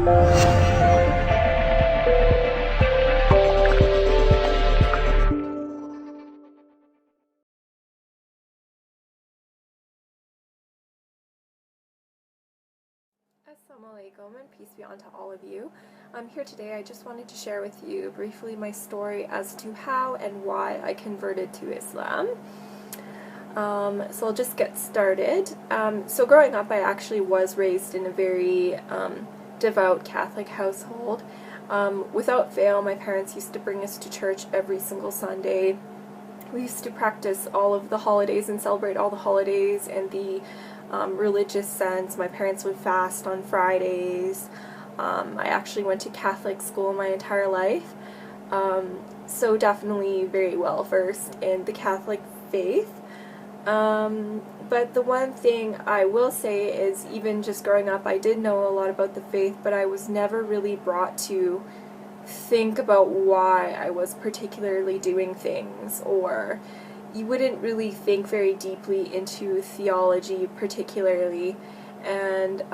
Assalamu alaikum and peace be unto all of you. Here today I just wanted to share with you briefly my story as to how and why I converted to Islam. So I'll just get started. So growing up I actually was raised in a very devout Catholic household. Without fail, my parents used to bring us to church every single Sunday. We used to practice all of the holidays and celebrate all the holidays and the religious sense. My parents would fast on Fridays. I actually went to Catholic school my entire life, so definitely very well versed in the Catholic faith. But the one thing I will say is, even just growing up, I did know a lot about the faith, but I was never really brought to think about why I was particularly doing things, or you wouldn't really think very deeply into theology particularly. And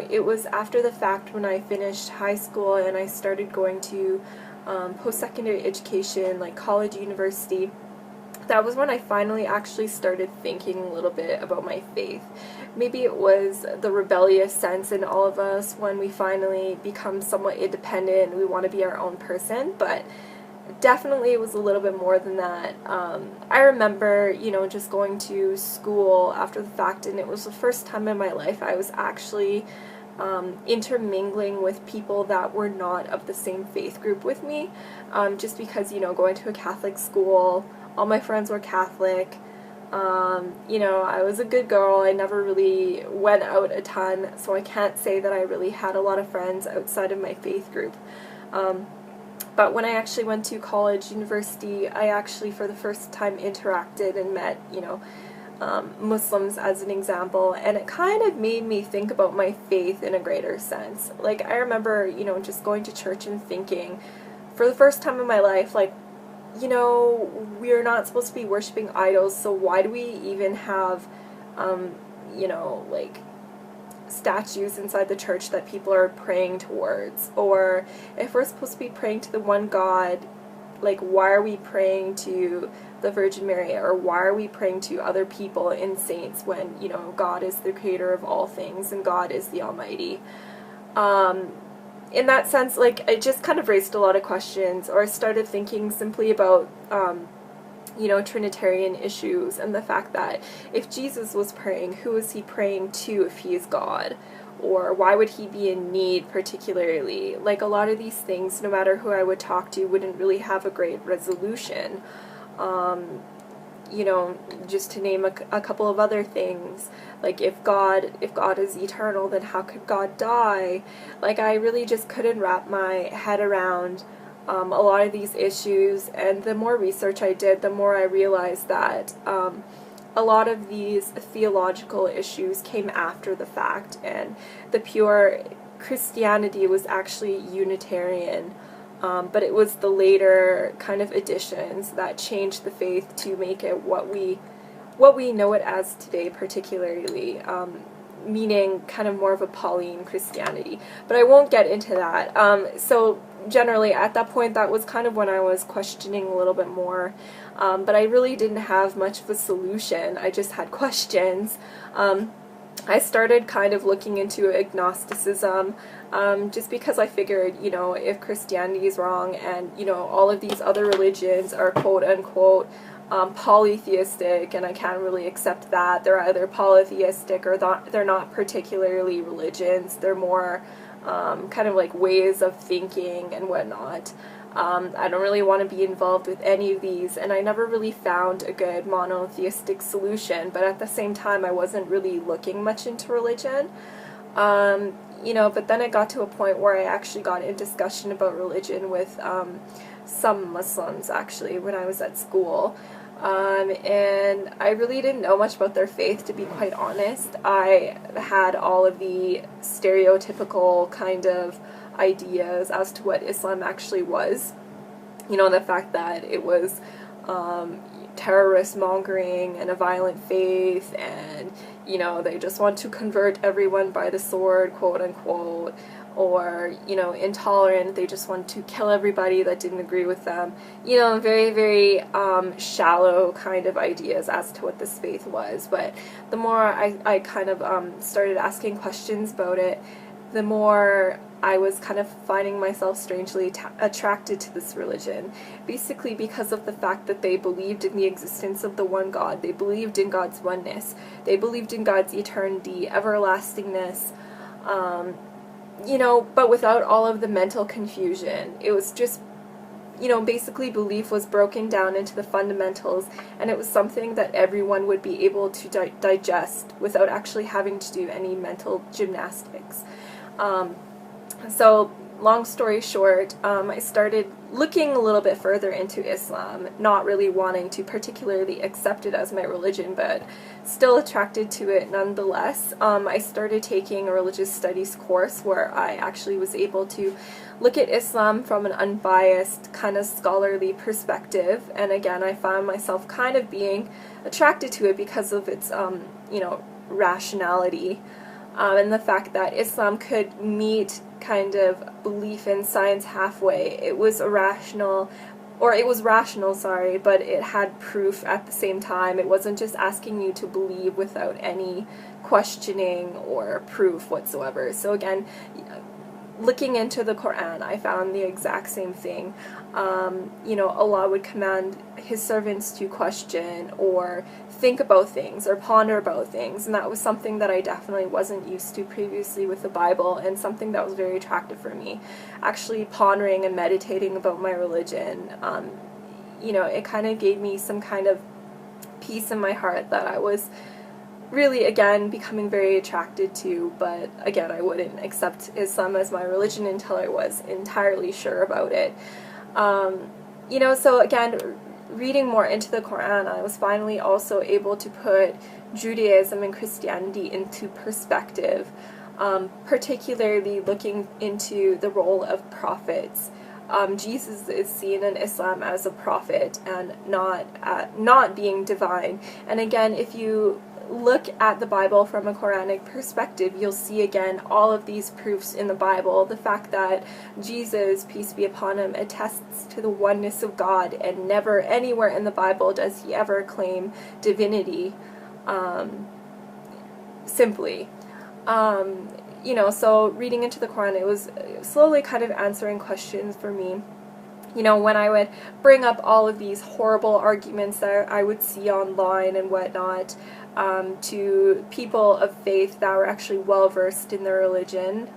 it was after the fact, when I finished high school and I started going to post-secondary education, like college, university, that was when I finally actually started thinking a little bit about my faith. Maybe it was the rebellious sense in all of us when we finally become somewhat independent and we want to be our own person, but definitely it was a little bit more than that. I remember, just going to school after the fact, and it was the first time in my life I was actually intermingling with people that were not of the same faith group with me, just because, going to a Catholic school, all my friends were Catholic. I was a good girl. I never really went out a ton, so I can't say that I really had a lot of friends outside of my faith group. But when I actually went to college, university, I actually for the first time interacted and met, Muslims as an example, and it kind of made me think about my faith in a greater sense. Like, I remember, just going to church and thinking, for the first time in my life, like, we're not supposed to be worshiping idols, so why do we even have, like, statues inside the church that people are praying towards? Or if we're supposed to be praying to the one God, like, why are we praying to the Virgin Mary, or why are we praying to other people and saints when, God is the creator of all things and God is the Almighty? In that sense, like, it just kind of raised a lot of questions, or I started thinking simply about Trinitarian issues, and the fact that if Jesus was praying, who is he praying to if he is God? Or why would he be in need particularly? Like, a lot of these things, no matter who I would talk to, wouldn't really have a great resolution. Just to name a couple of other things, like, if God is eternal, then how could God die? Like, I really just couldn't wrap my head around a lot of these issues, and the more research I did, the more I realized that a lot of these theological issues came after the fact, and the pure Christianity was actually Unitarian. But it was the later kind of additions that changed the faith to make it what we know it as today, particularly, meaning kind of more of a Pauline Christianity. But I won't get into that. So generally, at that point, that was kind of when I was questioning a little bit more. But I really didn't have much of a solution. I just had questions. I started kind of looking into agnosticism, just because I figured, if Christianity is wrong and, all of these other religions are quote-unquote polytheistic, and I can't really accept that. They're either polytheistic or they're not particularly religions. They're more kind of like ways of thinking and whatnot. I don't really want to be involved with any of these, and I never really found a good monotheistic solution, but at the same time I wasn't really looking much into religion. But then it got to a point where I actually got in discussion about religion with some Muslims, actually, when I was at school. And I really didn't know much about their faith, to be quite honest. I had all of the stereotypical kind of ideas as to what Islam actually was. The fact that it was terrorist mongering and a violent faith, and you know, they just want to convert everyone by the sword, quote unquote, or, you know, intolerant, they just want to kill everybody that didn't agree with them. You know, very, very shallow kind of ideas as to what this faith was. But the more I kind of started asking questions about it, the more I was kind of finding myself strangely attracted to this religion, basically because of the fact that they believed in the existence of the one God. They believed in God's oneness. They believed in God's eternity, everlastingness, you know, but without all of the mental confusion. It was just, you know, basically belief was broken down into the fundamentals, and it was something that everyone would be able to digest without actually having to do any mental gymnastics. So long story short, I started looking a little bit further into Islam, not really wanting to particularly accept it as my religion, but still attracted to it nonetheless. I started taking a religious studies course where I actually was able to look at Islam from an unbiased, kind of scholarly perspective, and again, I found myself kind of being attracted to it because of its, you know, rationality, and the fact that Islam could meet kind of belief in science halfway. It was rational, sorry, but it had proof at the same time. It wasn't just asking you to believe without any questioning or proof whatsoever. So again, looking into the Quran, I found the exact same thing. You know, Allah would command His servants to question or think about things or ponder about things, and that was something that I definitely wasn't used to previously with the Bible, and something that was very attractive for me. Actually pondering and meditating about my religion, you know, it kind of gave me some kind of peace in my heart that I was really, again, becoming very attracted to, but again, I wouldn't accept Islam as my religion until I was entirely sure about it. You know, so again, reading more into the Quran, I was finally also able to put Judaism and Christianity into perspective, particularly looking into the role of prophets. Jesus is seen in Islam as a prophet and not being divine. And again, if you look at the Bible from a Quranic perspective, you'll see again all of these proofs in the Bible. The fact that Jesus, peace be upon him, attests to the oneness of God, and never anywhere in the Bible does he ever claim divinity, simply. You know, so reading into the Quran, it was slowly kind of answering questions for me. You know, when I would bring up all of these horrible arguments that I would see online and whatnot, to people of faith that were actually well versed in their religion,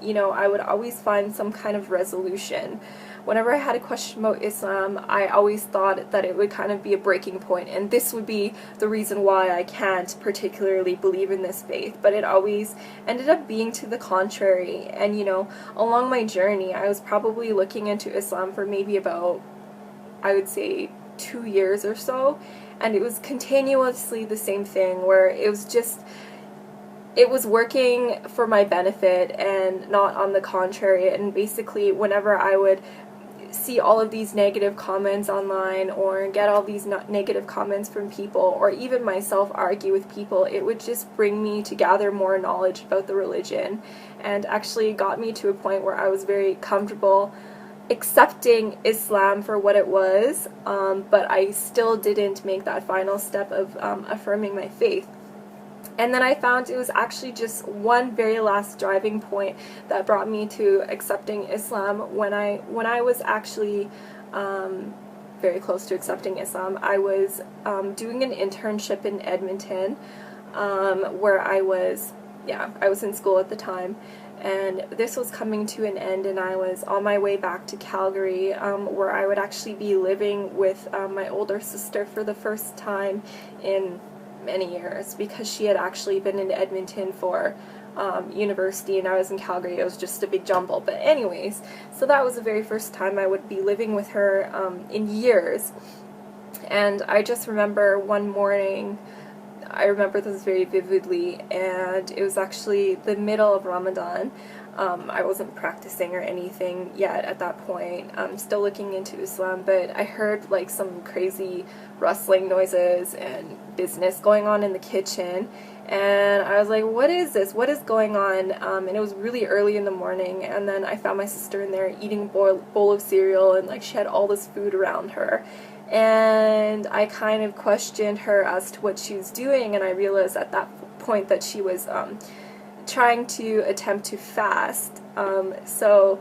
you know, I would always find some kind of resolution. Whenever I had a question about Islam, I always thought that it would kind of be a breaking point, and this would be the reason why I can't particularly believe in this faith, but it always ended up being to the contrary. And you know, along my journey, I was probably looking into Islam for maybe about, I would say, 2 years or so, and it was continuously the same thing, where it was working for my benefit and not on the contrary. And basically, whenever I would see all of these negative comments online or get all these negative comments from people, or even myself argue with people, it would just bring me to gather more knowledge about the religion, and actually got me to a point where I was very comfortable accepting Islam for what it was, but I still didn't make that final step of affirming my faith. And then I found it was actually just one very last driving point that brought me to accepting Islam. When I was actually very close to accepting Islam, I was doing an internship in Edmonton, where I was in school at the time, and this was coming to an end, and I was on my way back to Calgary, where I would actually be living with my older sister for the first time in many years, because she had actually been in Edmonton for university and I was in Calgary. It was just a big jumble. But anyways, so that was the very first time I would be living with her in years. And I just remember one morning I remember this very vividly, and it was actually the middle of Ramadan. I wasn't practicing or anything yet at that point. I'm still looking into Islam, but I heard like some crazy rustling noises and business going on in the kitchen, and I was like, what is this? What is going on? And it was really early in the morning, and then I found my sister in there eating a bowl of cereal, and like she had all this food around her. And I kind of questioned her as to what she was doing, and I realized at that point that she was trying to attempt to fast. So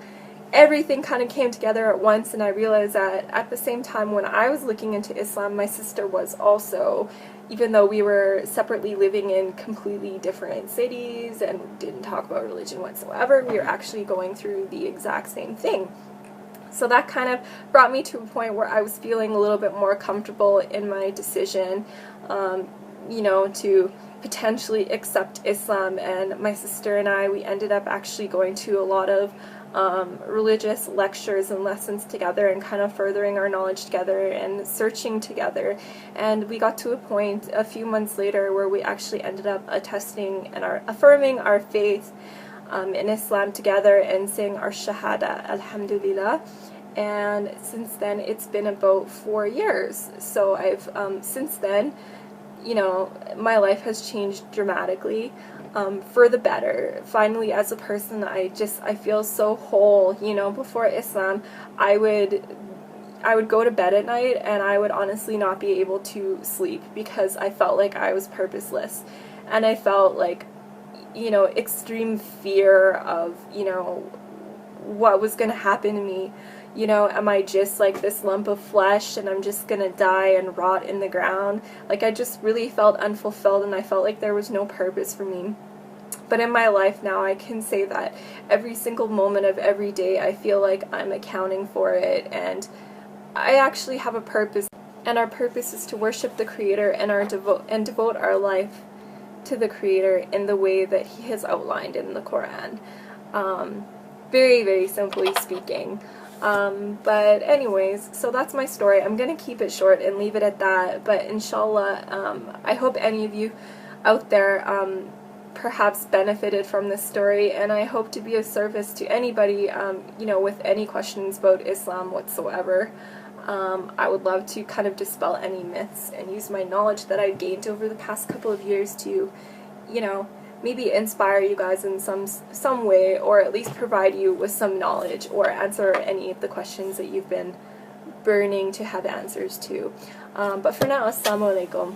everything kind of came together at once, and I realized that at the same time when I was looking into Islam, my sister was also, even though we were separately living in completely different cities and didn't talk about religion whatsoever, we were actually going through the exact same thing. So that kind of brought me to a point where I was feeling a little bit more comfortable in my decision, to potentially accept Islam. And my sister and I, we ended up actually going to a lot of religious lectures and lessons together, and kind of furthering our knowledge together and searching together. And we got to a point a few months later where we actually ended up attesting and affirming our faith in Islam together and saying our Shahada, Alhamdulillah. And since then, it's been about 4 years. So I've, since then, my life has changed dramatically, for the better. Finally, as a person, I feel so whole. Before Islam, I would go to bed at night and I would honestly not be able to sleep because I felt like I was purposeless, and I felt like, extreme fear of, what was going to happen to me. Am I just like this lump of flesh and I'm just going to die and rot in the ground? Like, I just really felt unfulfilled, and I felt like there was no purpose for me. But in my life now, I can say that every single moment of every day, I feel like I'm accounting for it, and I actually have a purpose, and our purpose is to worship the Creator and devote our life to the Creator in the way that He has outlined in the Quran. Very, very simply speaking. But anyways, so that's my story. I'm going to keep it short and leave it at that, but inshallah, I hope any of you out there perhaps benefited from this story, and I hope to be of service to anybody, with any questions about Islam whatsoever. I would love to kind of dispel any myths and use my knowledge that I've gained over the past couple of years to, maybe inspire you guys in some way, or at least provide you with some knowledge, or answer any of the questions that you've been burning to have answers to. But for now, assalamu alaikum.